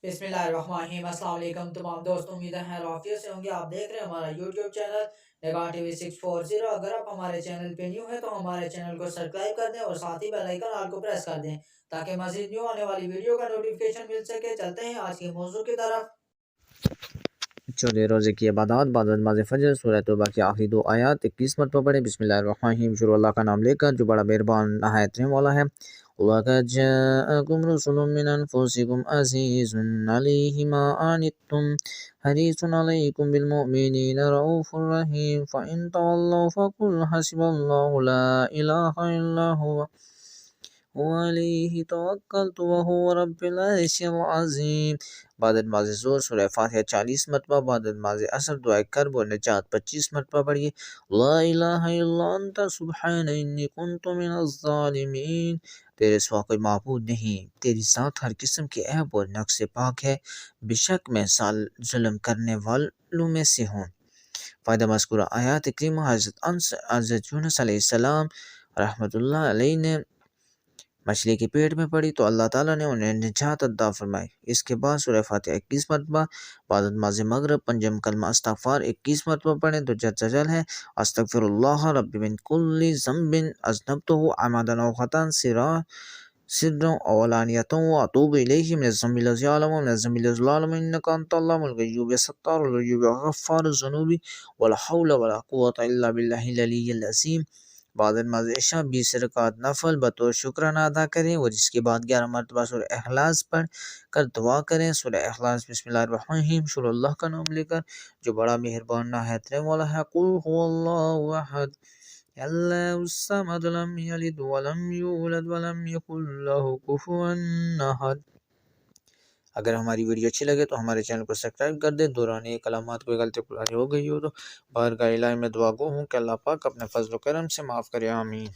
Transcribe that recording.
बिस्मिल्लाहिर्रहमानिर्रहीम। अस्सलाम वालेकुम तमाम दोस्तों, उम्मीद है आफियत से होंगे। आप देख रहे हैं हमारा यूट्यूब चैनल निगाह टीवी 640। अगर आप हमारे चैनल पे न्यू है तो हमारे चैनल को सब्सक्राइब कर दें और साथ ही बेल आइकन ऑल को प्रेस कर दें ताकि मज़ीद न्यू आने वाली वीडियो का नोटिफिकेशन मिल सके। चलते हैं आज के मौजू की तरफ। चौदह रोज़े की इबादत बाद नमाज़ फ़जर सूरह तौबा की आखिरी दो आयत 21 मरतबा पढ़ें। बिस्मिल्लाहिर्रहमानिर्रहीम। शुरू अल्लाह का नाम लेकर जो बड़ा मेहरबान नहायत रहम वाला है। वक़द जाअकुम रसूलुम मिन अनफुसिकुम अज़ीज़ुन अलैहि मा अनित्तुम हरीसुन अलैकुम बिल मुमिनीना रऊफ़ुर रहीम फ़इन तवल्लव फ़कुल हस्बुल्लाहु ला इलाहा इल्ला हुवा अलैहि तवक्कलतु व हुवा रब्बिल अर्शिल अज़ीम। बाद नमाज़ ज़ोहर सूरह फातिहा 40 मरतबा, बाद नमाज़ असर दुआए कर्ब और निजात 25 मरतबा पढ़िए। ला इलाहा इल्ला अंता सुब्हाना इन्नी कुन्तु मिनज़ ज़ालिमीन। तेरे सिवा कोई माबूद नहीं, तेरी ज़ात हर किस्म के ऐब और नक्स से पाक है, बेशक मैं जुल्म करने वालों में से हूँ। फ़ायदा मज़कूरा आयत करीमा हज़रत यूनुस अलैहिस्सलाम रहमतुल्लाह अलैहि ने मछली के पेट में पड़ी तो अल्लाह ताला ने उन्हें निजात अता फरमाई। इसके बाद सूरह फातिहा 21 मरतबा, बाद नमाज़ मगरिब पंजम कलमा इस्तग़फ़ार 21 मरतबा पढ़ें तो जज्जल है। अस्तग़फ़िरुल्लाह रब्बी मिन कुल्लि ज़ंबिन अज़नबतुहु अमदन व ख़तअन सिर्रन व अलानियतन व अतूबु इलैहि मिनज़-ज़ंबि लज़ी यअलमु व मिनज़-ज़ंबि लज़ी ला यअलमु इन्नका अंतल्लाहुल ग़य्यूब या सत्तारुल ग़य्यूब या ग़फ़्फ़ारुज़ ज़ुनूबि वला हौला वला क़ुव्वता इल्ला बिल्लाहिल अलिय्यिल अज़ीम। बाद नमाज़ इशा 20 रकात नफल बतौर शुक्राना अदा करें और इसके बाद 11 मरतबा सूरह इखलास पढ़ कर दुआ करें। सूरह इखलास बिस्मिल्लाहिर्रहमानिर्रहीम। शुरू अल्लाह का नाम लेकर जो बड़ा मेहरबान नहायत रहम वाला है। कुल हुवल्लाहु अहद अल्लाहुस समद लम यलिद व लम यूलद व लम यकुल लहू कुफुवन अहद। अगर हमारी वीडियो अच्छी लगे तो हमारे चैनल को सब्सक्राइब कर दे। दौरान कलामात कोई गलती पुरानी हो गई हो तो बारगाह इलाही में दुआ गो हूँ कि अल्लाह पाक अपने फजल व करम से माफ़ करे। आमीन।